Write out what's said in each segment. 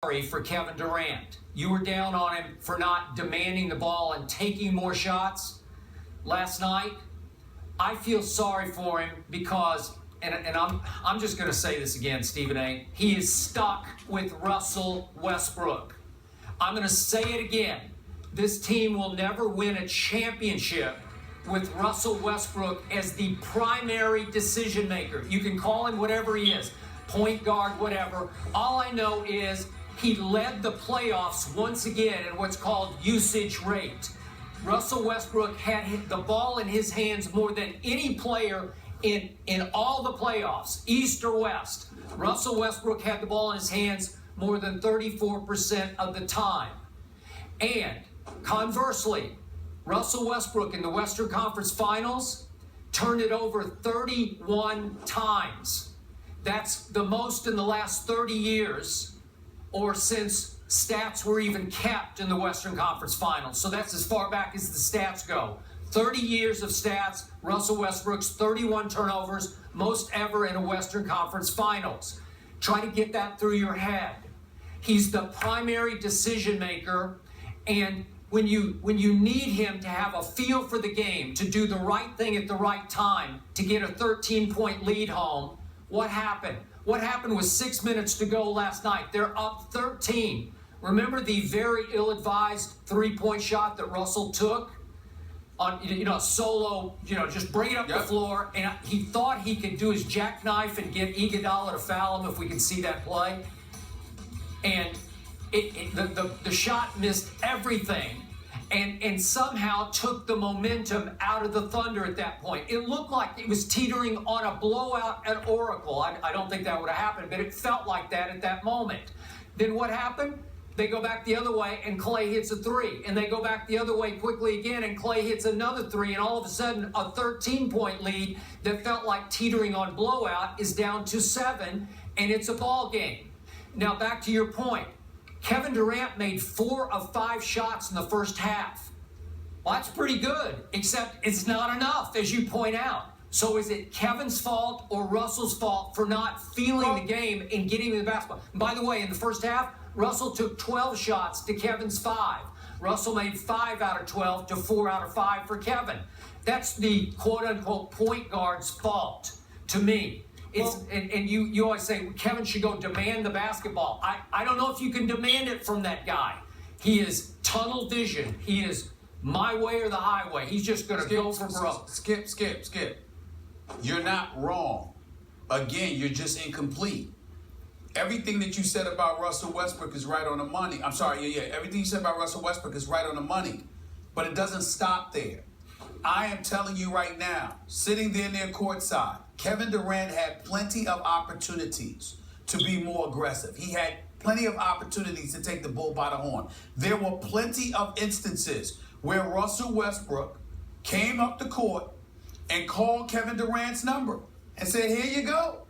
sorry for Kevin Durant. You were down on him for not demanding the ball and taking more shots last night. I feel sorry for him because, and I'm just going to say this again, Stephen A., he is stuck with Russell Westbrook. I'm going to say it again. This team will never win a championship with Russell Westbrook as the primary decision maker. You can call him whatever he is, point guard, whatever. All I know is he led the playoffs once again in what's called usage rate. Russell Westbrook had the ball in his hands more than any player in all the playoffs, East or West. Russell Westbrook had the ball in his hands more than 34% of the time. And conversely, Russell Westbrook in the Western Conference Finals turned it over 31 times. That's the most in the last 30 years, or since stats were even kept in the Western Conference Finals. So that's as far back as the stats go. 30 years of stats, Russell Westbrook's 31 turnovers, most ever in a Western Conference Finals. Try to get that through your head. He's the primary decision maker, and when you need him to have a feel for the game, to do the right thing at the right time, to get a 13-point lead home, what happened? What happened with 6 minutes to go last night? They're up 13. Remember the very ill-advised three-point shot that Russell took on, a solo, just bring it up the floor, and he thought he could do his jackknife and get Iguodala to foul him if we can see that play. And the shot missed everything and somehow took the momentum out of the Thunder at that point. It looked like it was teetering on a blowout at Oracle. I don't think that would have happened, but it felt like that at that moment. Then what happened? They go back the other way, and Clay hits a three. And they go back the other way quickly again, and Clay hits another three. And all of a sudden, a 13-point lead that felt like teetering on blowout is down to 7, and it's a ball game. Now, back to your point. Kevin Durant made 4 of 5 shots in the first half. Well, that's pretty good, except it's not enough, as you point out. So is it Kevin's fault or Russell's fault for not feeling the game and getting the basketball? And by the way, in the first half, Russell took 12 shots to Kevin's 5. Russell made 5 out of 12 to 4 out of 5 for Kevin. That's the quote-unquote point guard's fault to me. And you always say Kevin should go demand the basketball. I don't know if you can demand it from that guy. He is tunnel vision. He is my way or the highway. He's just going to go for broke. Skip. You're not wrong. Again, you're just incomplete. Everything that you said about Russell Westbrook is right on the money. I'm sorry, everything you said about Russell Westbrook is right on the money. But it doesn't stop there. I am telling you right now, sitting there near courtside, Kevin Durant had plenty of opportunities to be more aggressive. He had plenty of opportunities to take the bull by the horn. There were plenty of instances where Russell Westbrook came up the court and called Kevin Durant's number and said, here you go.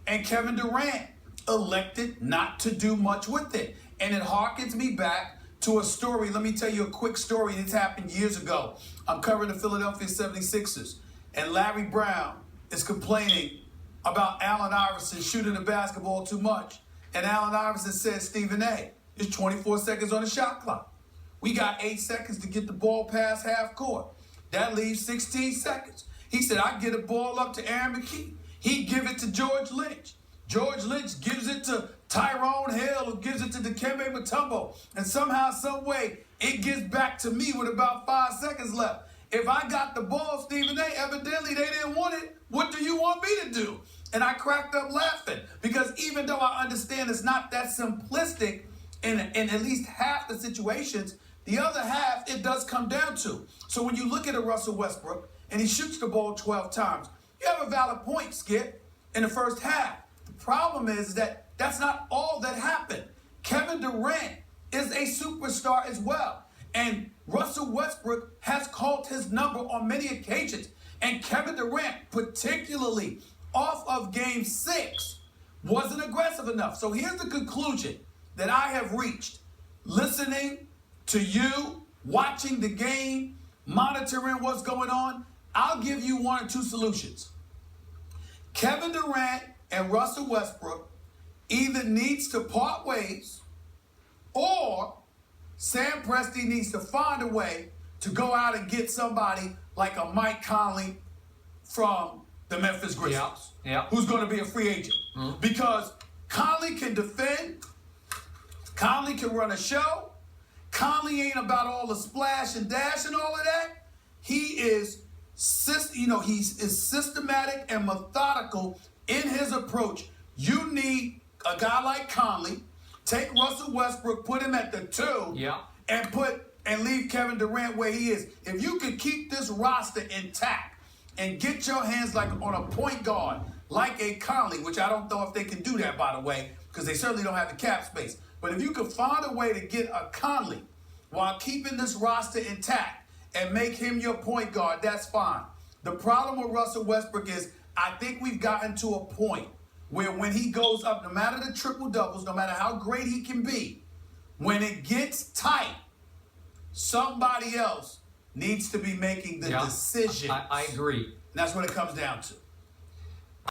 And Kevin Durant elected not to do much with it. And it harkens me back to a story. Let me tell you a quick story. This happened years ago. I'm covering the Philadelphia 76ers, and Larry Brown is complaining about Allen Iverson shooting the basketball too much. And Allen Iverson says, Stephen A., there's 24 seconds on the shot clock. We got 8 seconds to get the ball past half court. That leaves 16 seconds. He said, I get a ball up to Aaron McKee. He'd give it to George Lynch. George Lynch gives it to Tyrone Hill, who gives it to Dikembe Mutombo. And somehow, some way, it gets back to me with about 5 seconds left. If I got the ball, Stephen A., evidently they didn't want it. What do you want me to do? And I cracked up laughing, because even though I understand it's not that simplistic in at least half the situations, the other half it does come down to. So when you look at a Russell Westbrook and he shoots the ball 12 times, you have a valid point, Skip, in the first half. The problem is that that's not all that happened. Kevin Durant is a superstar as well. And Russell Westbrook has called his number on many occasions. And Kevin Durant, particularly off of Game 6, wasn't aggressive enough. So here's the conclusion that I have reached. Listening to you, watching the game, monitoring what's going on, I'll give you 1 or 2 solutions. Kevin Durant and Russell Westbrook either needs to part ways Sam Presti needs to find a way to go out and get somebody like a Mike Conley from the Memphis Grizzlies, who's going to be a free agent. Because Conley can defend, Conley can run a show, Conley ain't about all the splash and dash and all of that. He is, he's systematic and methodical in his approach. You need a guy like Conley. Take Russell Westbrook, put him at the 2, and leave Kevin Durant where he is. If you could keep this roster intact and get your hands like on a point guard, like a Conley, which I don't know if they can do that, by the way, because they certainly don't have the cap space. But if you could find a way to get a Conley while keeping this roster intact and make him your point guard, that's fine. The problem with Russell Westbrook is I think we've gotten to a point where when he goes up, no matter the triple doubles, no matter how great he can be, when it gets tight, somebody else needs to be making the decision. I agree. And that's what it comes down to.